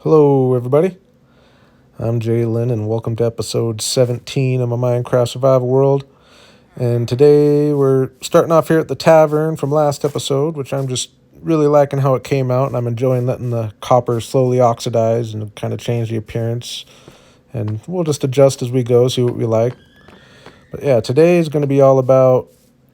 Hello, everybody. I'm Jalen, and welcome to episode 17 of my Minecraft Survival World. And today we're starting off here at the tavern from last episode, which I'm just really liking how it came out, and I'm enjoying letting the copper slowly oxidize and kind of change the appearance. And we'll just adjust as we go, see what we like. But yeah, today is going to be all about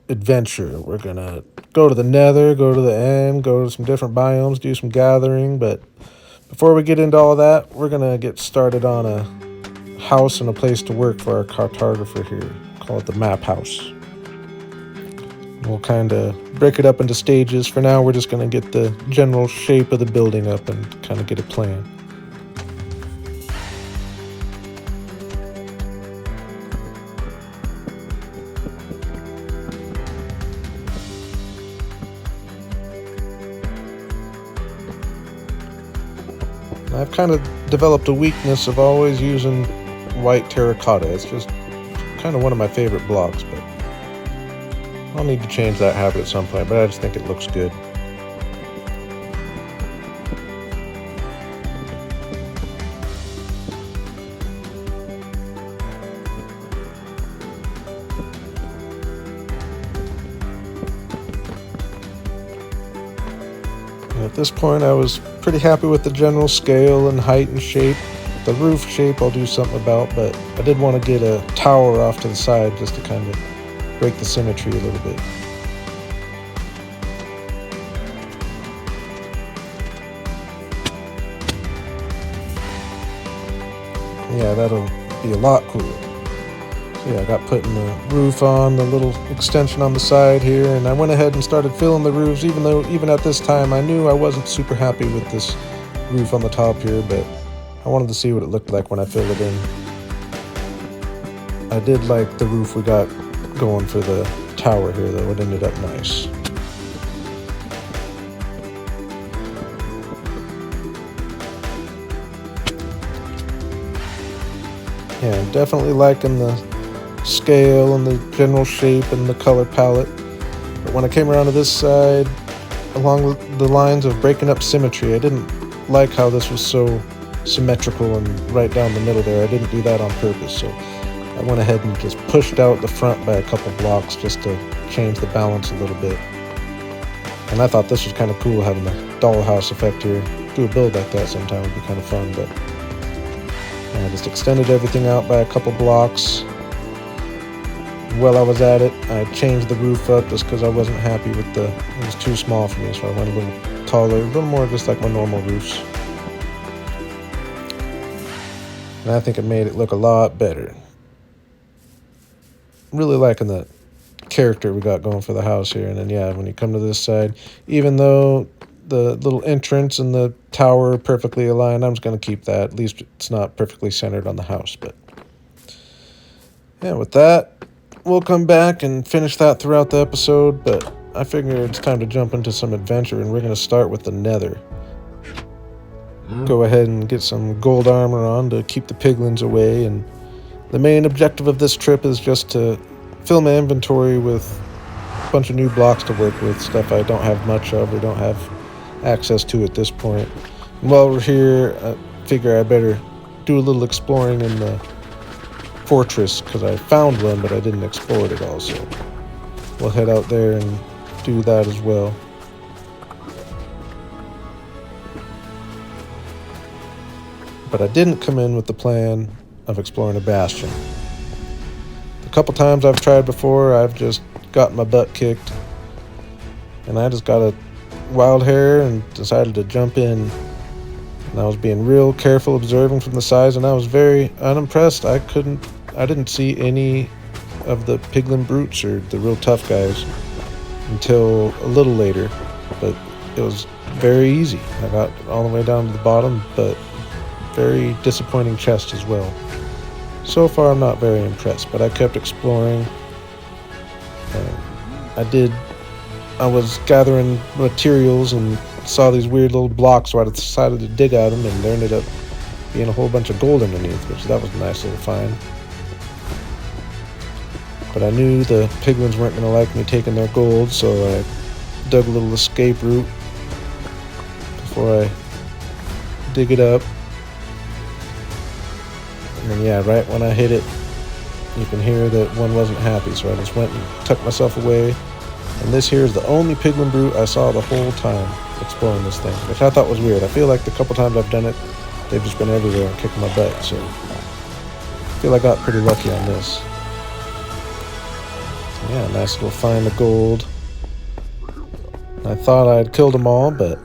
adventure. We're going to go to the nether, go to the end, go to some different biomes, do some gathering, but before we get into all that, we're going to get started on a house and a place to work for our cartographer here. Call it the map house. We'll kind of break it up into stages. For now, we're just going to get the general shape of the building up and kind of get a plan. I've kind of developed a weakness of always using white terracotta. It's just kind of one of my favorite blocks, but I'll need to change that habit at some point, but I just think it looks good. And at this point, I was pretty happy with the general scale and height and shape. The roof shape I'll do something about, but I did want to get a tower off to the side just to kind of break the symmetry a little bit. Yeah, that'll be a lot cooler. So yeah, I got putting the roof on, the little extension on the side here, and I went ahead and started filling the roofs, even at this time I knew I wasn't super happy with this roof on the top here, but I wanted to see what it looked like when I filled it in. I did like the roof we got going for the tower here, though. It ended up nice. Yeah, I'm definitely liking the scale and the general shape and the color palette. But when I came around to this side, along the lines of breaking up symmetry, I didn't like how this was so symmetrical and right down the middle there. I didn't do that on purpose, so I went ahead and just pushed out the front by a couple blocks just to change the balance a little bit. And I thought this was kind of cool, having the dollhouse effect here. Do a build like that sometime would be kind of fun, but I just extended everything out by a couple blocks. While I was at it, I changed the roof up just because I wasn't happy with it was too small for me, so I went a little taller, a little more just like my normal roofs. And I think it made it look a lot better. Really liking the character we got going for the house here. And then yeah, when you come to this side, even though the little entrance and the tower are perfectly aligned, I'm just going to keep that. At least it's not perfectly centered on the house. But yeah, with that, we'll come back and finish that throughout the episode. But I figure it's time to jump into some adventure, and we're going to start with the nether. Go ahead and get some gold armor on to keep the piglins away, and the main objective of this trip is just to fill my inventory with a bunch of new blocks to work with, stuff I don't have much of or don't have access to at this point. And while we're here, I figure I better do a little exploring in the fortress, because I found one but I didn't explore it at all, so we'll head out there and do that as well. But I didn't come in with the plan of exploring a bastion. The couple times I've tried before, I've just gotten my butt kicked, and I just got a wild hair and decided to jump in. And I was being real careful, observing from the sides, and I was very unimpressed. I didn't see any of the piglin brutes or the real tough guys until a little later, but it was very easy. I got all the way down to the bottom, but very disappointing chest as well. So far I'm not very impressed, but I kept exploring. I was gathering materials and saw these weird little blocks, so I decided to dig at them, and there ended up being a whole bunch of gold underneath, which that was a nice little find. But I knew the piglins weren't going to like me taking their gold, so I dug a little escape route before I dig it up. And then, yeah, right when I hit it, you can hear that one wasn't happy, so I just went and tucked myself away. And this here is the only piglin brute I saw the whole time exploring this thing, which I thought was weird. I feel like the couple times I've done it, they've just been everywhere and kicking my butt, so I feel I got pretty lucky on this. So yeah, nice little find of gold. I thought I'd killed them all, but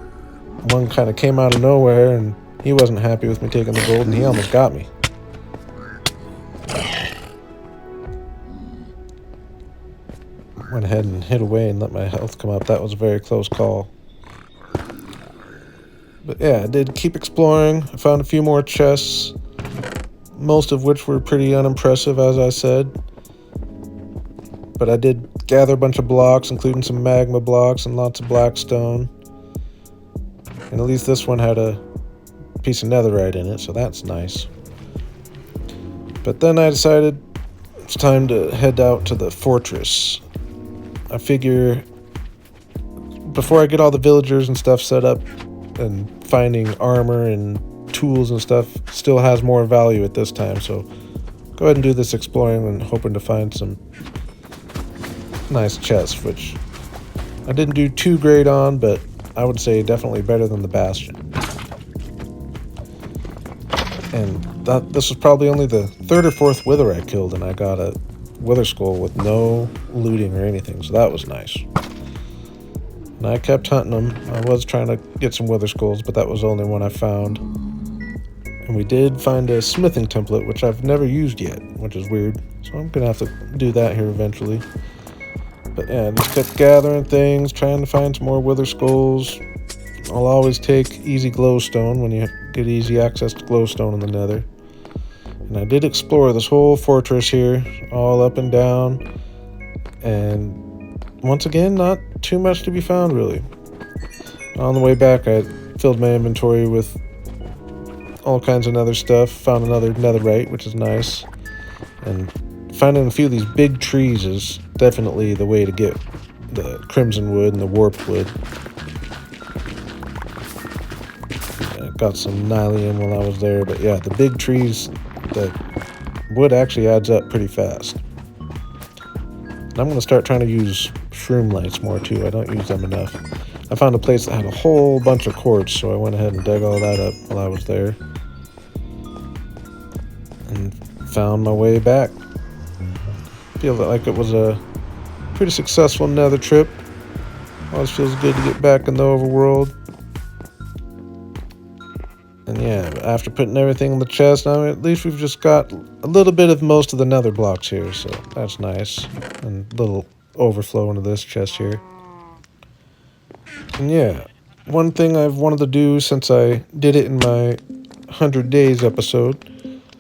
one kind of came out of nowhere, and he wasn't happy with me taking the gold, and he almost got me. Went ahead and hid away and let my health come up. That was a very close call. But yeah, I did keep exploring. I found a few more chests, most of which were pretty unimpressive, as I said. But I did gather a bunch of blocks, including some magma blocks and lots of blackstone. And at least this one had a piece of netherite in it, so that's nice. But then I decided it's time to head out to the fortress. I figure before I get all the villagers and stuff set up, and finding armor and tools and stuff still has more value at this time, so go ahead and do this exploring and hoping to find some nice chests, which I didn't do too great on, but I would say definitely better than the Bastion. And this was probably only the third or fourth wither I killed, and I got a wither skull with no looting or anything, so that was nice. And I kept hunting them. I was trying to get some wither skulls, but that was the only one I found. And we did find a smithing template, which I've never used yet, which is weird. So I'm going to have to do that here eventually. But yeah, just kept gathering things, trying to find some more wither skulls. I'll always take easy glowstone when you get easy access to glowstone in the nether. And I did explore this whole fortress here, all up and down. And once again, not too much to be found, really. On the way back, I filled my inventory with all kinds of nether stuff. Found another netherite, which is nice. And finding a few of these big trees is definitely the way to get the crimson wood and the warped wood. I got some nylium while I was there, but yeah, the big trees, the wood actually adds up pretty fast. And I'm going to start trying to use shroom lights more too. I don't use them enough. I found a place that had a whole bunch of quartz, so I went ahead and dug all that up while I was there. And found my way back. Feel like it was a pretty successful nether trip. Always feels good to get back in the overworld. And yeah, after putting everything in the chest, now at least we've just got a little bit of most of the nether blocks here, so that's nice. And a little overflow into this chest here. And yeah, one thing I've wanted to do since I did it in my 100 days episode,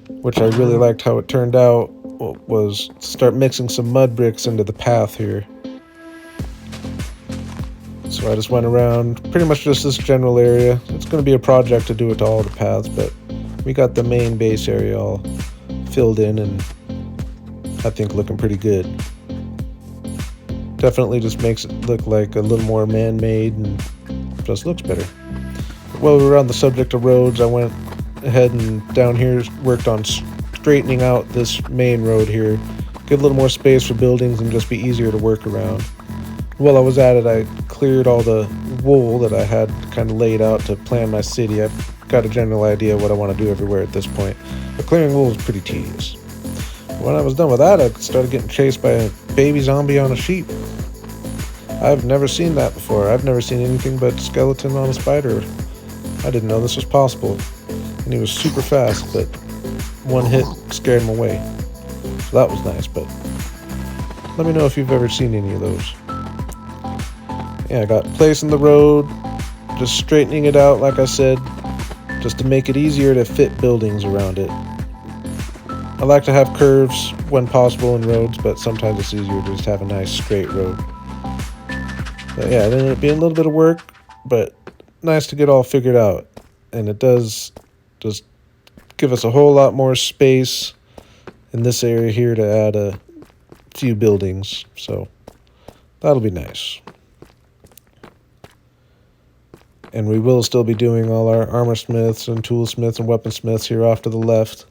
which I really liked how it turned out, was start mixing some mud bricks into the path here. So I just went around pretty much just this general area. It's going to be a project to do it to all the paths, but we got the main base area all filled in and I think looking pretty good. Definitely just makes it look like a little more man-made and just looks better. While we were on the subject of roads, I went ahead and down here worked on straightening out this main road here. Get a little more space for buildings and just be easier to work around. While I was at it, I cleared all the wool that I had kind of laid out to plan my city. I've got a general idea of what I want to do everywhere at this point. But clearing wool is pretty tedious. When I was done with that, I started getting chased by a baby zombie on a sheep. I've never seen that before. I've never seen anything but skeleton on a spider. I didn't know this was possible. And he was super fast, but one hit scared him away. So that was nice, but let me know if you've ever seen any of those. Yeah, I got placing the road, just straightening it out, like I said, just to make it easier to fit buildings around it. I like to have curves when possible in roads, but sometimes it's easier to just have a nice straight road. But yeah, it ended up being a little bit of work, but nice to get all figured out. And it does just give us a whole lot more space in this area here to add a few buildings, so that'll be nice. And we will still be doing all our armor smiths and toolsmiths and weaponsmiths here off to the left.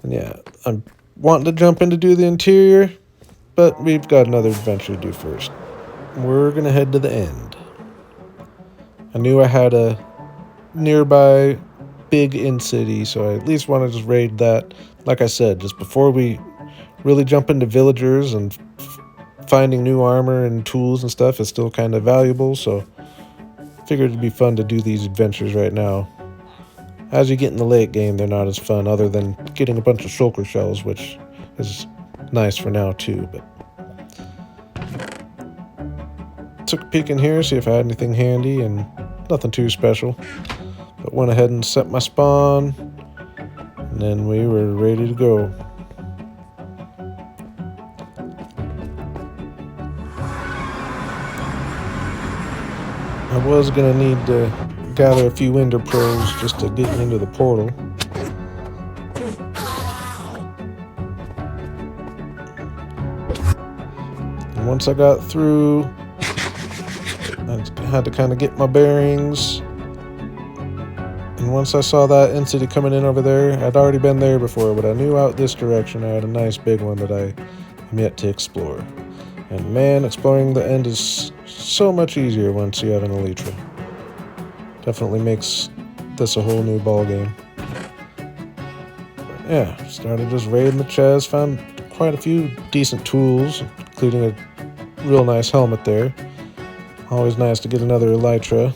And yeah, I'm wanting to jump in to do the interior, but we've got another adventure to do first. We're going to head to the end. I knew I had a nearby big inn city, so I at least want to just raid that. Like I said, just before we really jump into villagers, and finding new armor and tools and stuff is still kind of valuable, so figured it'd be fun to do these adventures right now. As you get in the late game, they're not as fun, other than getting a bunch of shulker shells, which is nice for now too. But took a peek in here, see if I had anything handy, and nothing too special. But went ahead and set my spawn, and then we were ready to go. I was gonna need to gather a few ender pearls just to get into the portal. And once I got through, I had to kind of get my bearings. And once I saw that inn city coming in over there, I'd already been there before, but I knew out this direction I had a nice big one that I am yet to explore. And man, exploring the end is so much easier once you have an elytra. Definitely makes this a whole new ball game. But yeah, started just raiding the chest, found quite a few decent tools, including a real nice helmet there. Always nice to get another elytra.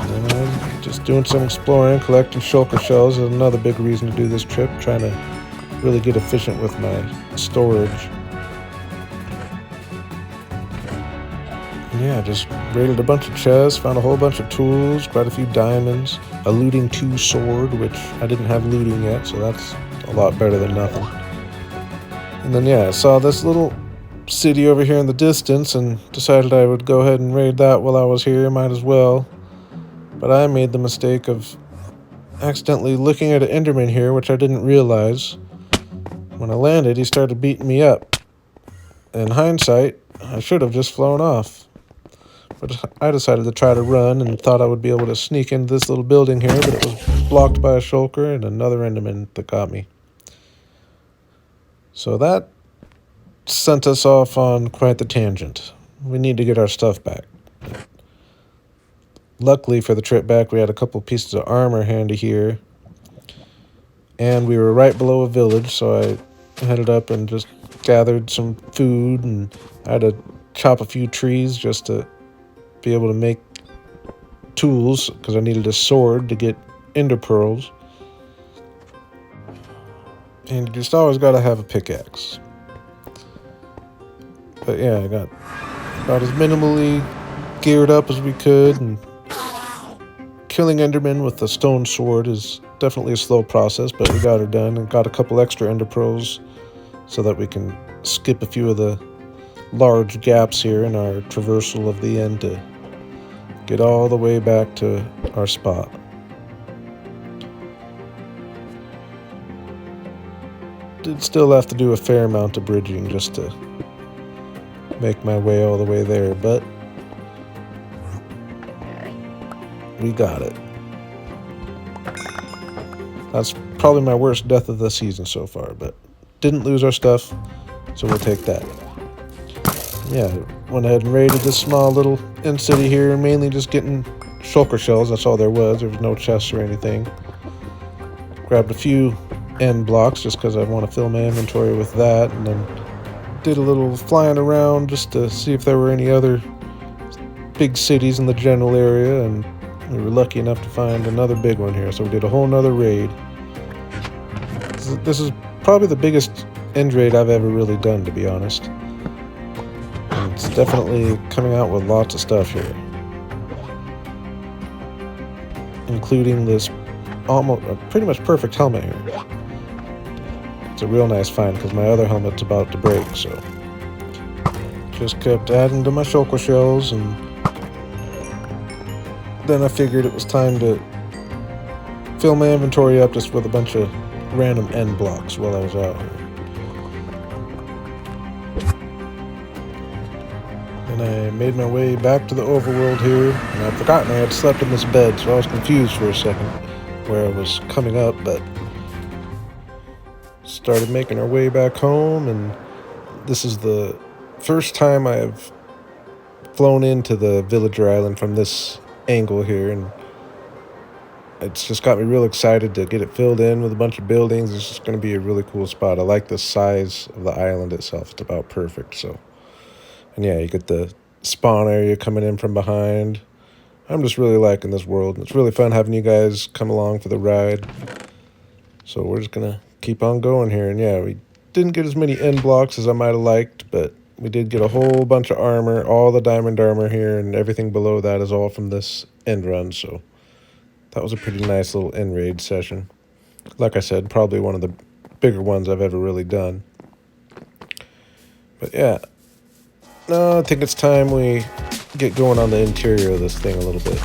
And just doing some exploring, collecting shulker shells is another big reason to do this trip, trying to really get efficient with my storage. Yeah, just raided a bunch of chests, found a whole bunch of tools, quite a few diamonds, a looting 2 sword, which I didn't have looting yet, so that's a lot better than nothing. And then yeah, I saw this little city over here in the distance and decided I would go ahead and raid that while I was here, might as well. But I made the mistake of accidentally looking at an enderman here, which I didn't realize. When I landed, he started beating me up. In hindsight, I should have just flown off. But I decided to try to run and thought I would be able to sneak into this little building here, but it was blocked by a shulker and another enderman that got me. So that sent us off on quite the tangent. We need to get our stuff back. Luckily for the trip back, we had a couple pieces of armor handy here. And we were right below a village, so I headed up and just gathered some food, and I had to chop a few trees just to be able to make tools, because I needed a sword to get ender pearls. And you just always got to have a pickaxe. But yeah, I got about as minimally geared up as we could, and killing endermen with a stone sword is definitely a slow process, but we got her done and got a couple extra ender pearls so that we can skip a few of the large gaps here in our traversal of the end to get all the way back to our spot. Did still have to do a fair amount of bridging just to make my way all the way there, but we got it. That's probably my worst death of the season so far, but didn't lose our stuff, so we'll take that. Yeah, went ahead and raided this small little inn city here, mainly just getting shulker shells. That's all there was. There was no chests or anything. Grabbed a few end blocks just because I want to fill my inventory with that, and then did a little flying around just to see if there were any other big cities in the general area, and we were lucky enough to find another big one here, so we did a whole nother raid. This is probably the biggest end raid I've ever really done, to be honest. And it's definitely coming out with lots of stuff here, including this almost pretty much perfect helmet here. It's a real nice find because my other helmet's about to break, so just kept adding to my shulker shells, and then I figured it was time to fill my inventory up just with a bunch of random end blocks while I was out here. And I made my way back to the overworld here, and I'd forgotten I had slept in this bed, so I was confused for a second where I was coming up, but started making our way back home, and this is the first time I've flown into the villager island from this angle here, and it's just got me real excited to get it filled in with a bunch of buildings. It's just going to be a really cool spot. I like the size of the island itself. It's about perfect. So, and yeah, you get the spawn area coming in from behind. I'm just really liking this world. It's really fun having you guys come along for the ride. So we're just going to keep on going here. And yeah, we didn't get as many end blocks as I might have liked, but we did get a whole bunch of armor, all the diamond armor here, and everything below that is all from this end run. So that was a pretty nice little end raid session. Like I said, probably one of the bigger ones I've ever really done. But yeah, no, I think it's time we get going on the interior of this thing a little bit.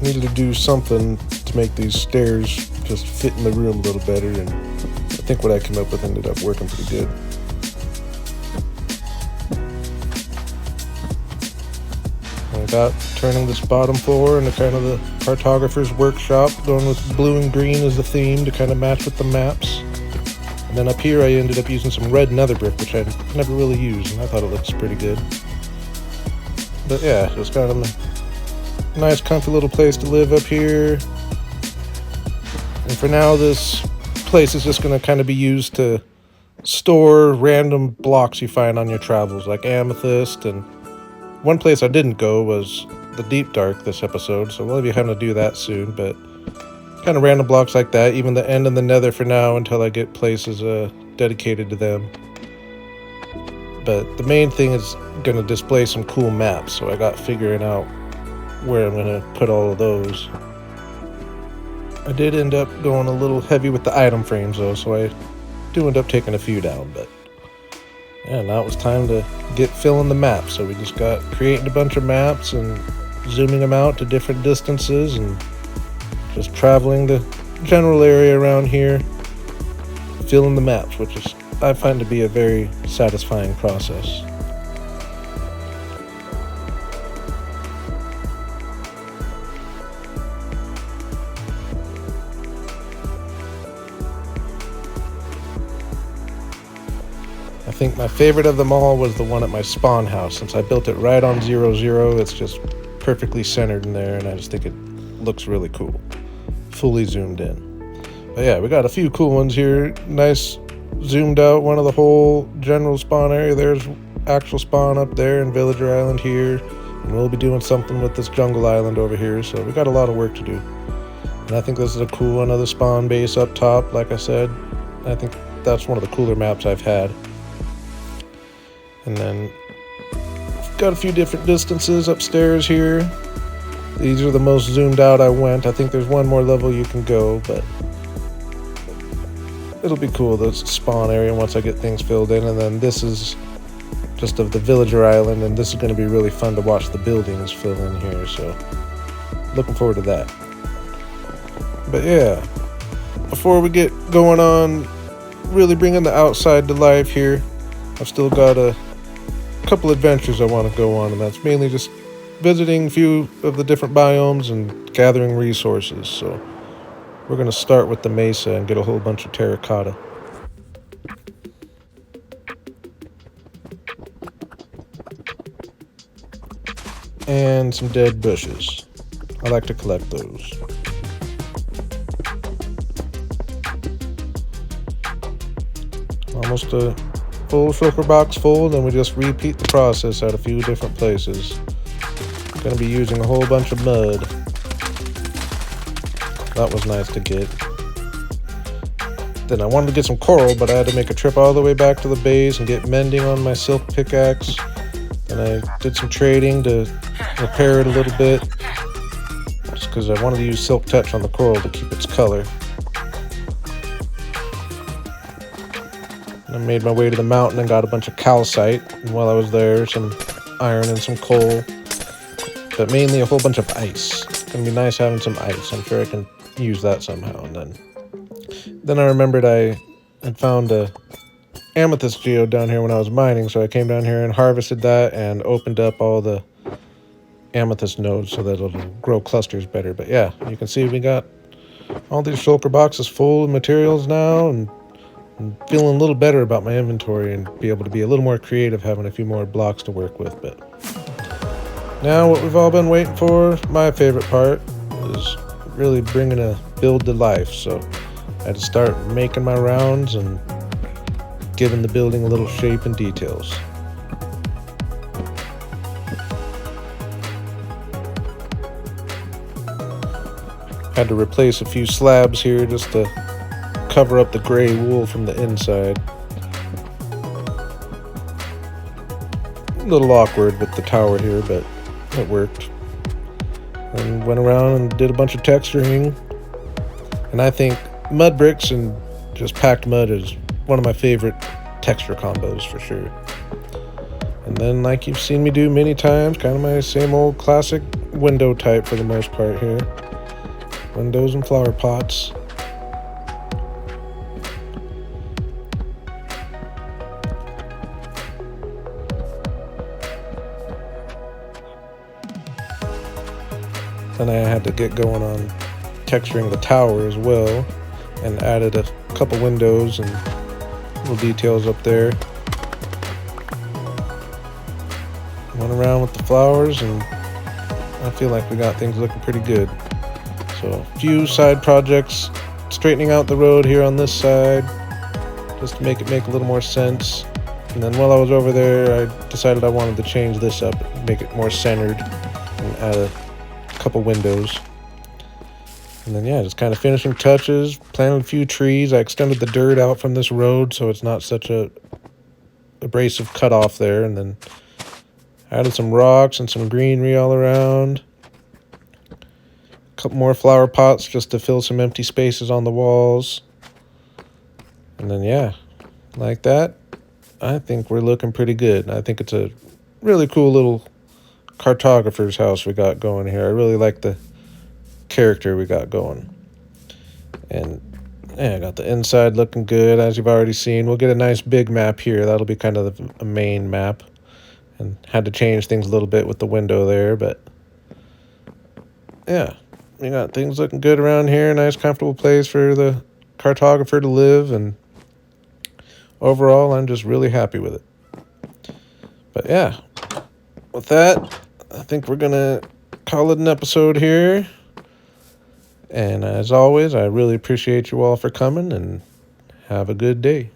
Needed to do something to make these stairs just fit in the room a little better, and I think what I came up with ended up working pretty good. I got turning this bottom floor into kind of the cartographer's workshop, going with blue and green as the theme to kind of match with the maps. And then up here I ended up using some red nether brick, which I never really used, and I thought it looks pretty good. But yeah, just kind of a nice comfy little place to live up here. And for now, this place is just going to kind of be used to store random blocks you find on your travels, like amethyst. And one place I didn't go was the deep dark this episode, so we'll be having to do that soon. But kind of random blocks like that, even the end and the nether for now until I get places dedicated to them. But the main thing is going to display some cool maps, so I got figuring out where I'm going to put all of those. I did end up going a little heavy with the item frames though, so I do end up taking a few down, but yeah, now it was time to get filling the maps. So we just got creating a bunch of maps and zooming them out to different distances and just traveling the general area around here, filling the maps, which is I find to be a very satisfying process. I think my favorite of them all was the one at my spawn house. Since I built it right on 0, it's just perfectly centered in there, and I just think it looks really cool. Fully zoomed in. But yeah, we got a few cool ones here. Nice zoomed out one of the whole general spawn area. There's actual spawn up there and villager island here. And we'll be doing something with this jungle island over here, so we got a lot of work to do. And I think this is a cool one, another spawn base up top, like I said. I think that's one of the cooler maps I've had. And then got a few different distances upstairs here. These are the most zoomed out I went. I think there's one more level you can go, but it'll be cool, the spawn area, once I get things filled in. And then this is just of the villager island, and this is going to be really fun to watch the buildings fill in here, so looking forward to that. But yeah, before we get going on really bringing the outside to life here, I've still got a couple adventures I want to go on, and that's mainly just visiting a few of the different biomes and gathering resources. So we're going to start with the mesa and get a whole bunch of terracotta. And some dead bushes. I like to collect those. Almost a full shulker box full, then we just repeat the process at a few different places. Gonna be using a whole bunch of mud. That was nice to get. Then I wanted to get some coral, but I had to make a trip all the way back to the base and get mending on my silk pickaxe. And I did some trading to repair it a little bit, just because I wanted to use silk touch on the coral to keep its color. I made my way to the mountain and got a bunch of calcite. And while I was there, some iron and some coal. But mainly a whole bunch of ice. It's going to be nice having some ice. I'm sure I can use that somehow. And then I remembered I had found a amethyst geode down here when I was mining. So I came down here and harvested that and opened up all the amethyst nodes so that it'll grow clusters better. But yeah, you can see we got all these shulker boxes full of materials now, and I'm feeling a little better about my inventory and be able to be a little more creative having a few more blocks to work with. But now what we've all been waiting for, my favorite part, is really bringing a build to life. So I had to start making my rounds and giving the building a little shape and details. Had to replace a few slabs here just to cover up the gray wool from the inside. A little awkward with the tower here, but it worked. And went around and did a bunch of texturing. And I think mud bricks and just packed mud is one of my favorite texture combos for sure. And then, like you've seen me do many times, kind of my same old classic window type for the most part here. Windows and flower pots. Then I had to get going on texturing the tower as well, and added a couple windows and little details up there. Went around with the flowers, and I feel like we got things looking pretty good. So a few side projects, straightening out the road here on this side, just to make it make a little more sense. And then while I was over there, I decided I wanted to change this up, make it more centered, and add a couple windows. And then yeah, just kind of finishing touches, planted a few trees. I extended the dirt out from this road so it's not such a abrasive cutoff there, and then added some rocks and some greenery all around. Couple more flower pots just to fill some empty spaces on the walls. And then yeah, like that, I think we're looking pretty good. I think it's a really cool little cartographer's house we got going here. I really like the character we got going. And yeah, I got the inside looking good, as you've already seen. We'll get a nice big map here. That'll be kind of a main map. And had to change things a little bit with the window there, but yeah, we got things looking good around here. Nice, comfortable place for the cartographer to live, and overall, I'm just really happy with it. But yeah, with that, I think we're gonna call it an episode here. And as always, I really appreciate you all for coming, and have a good day.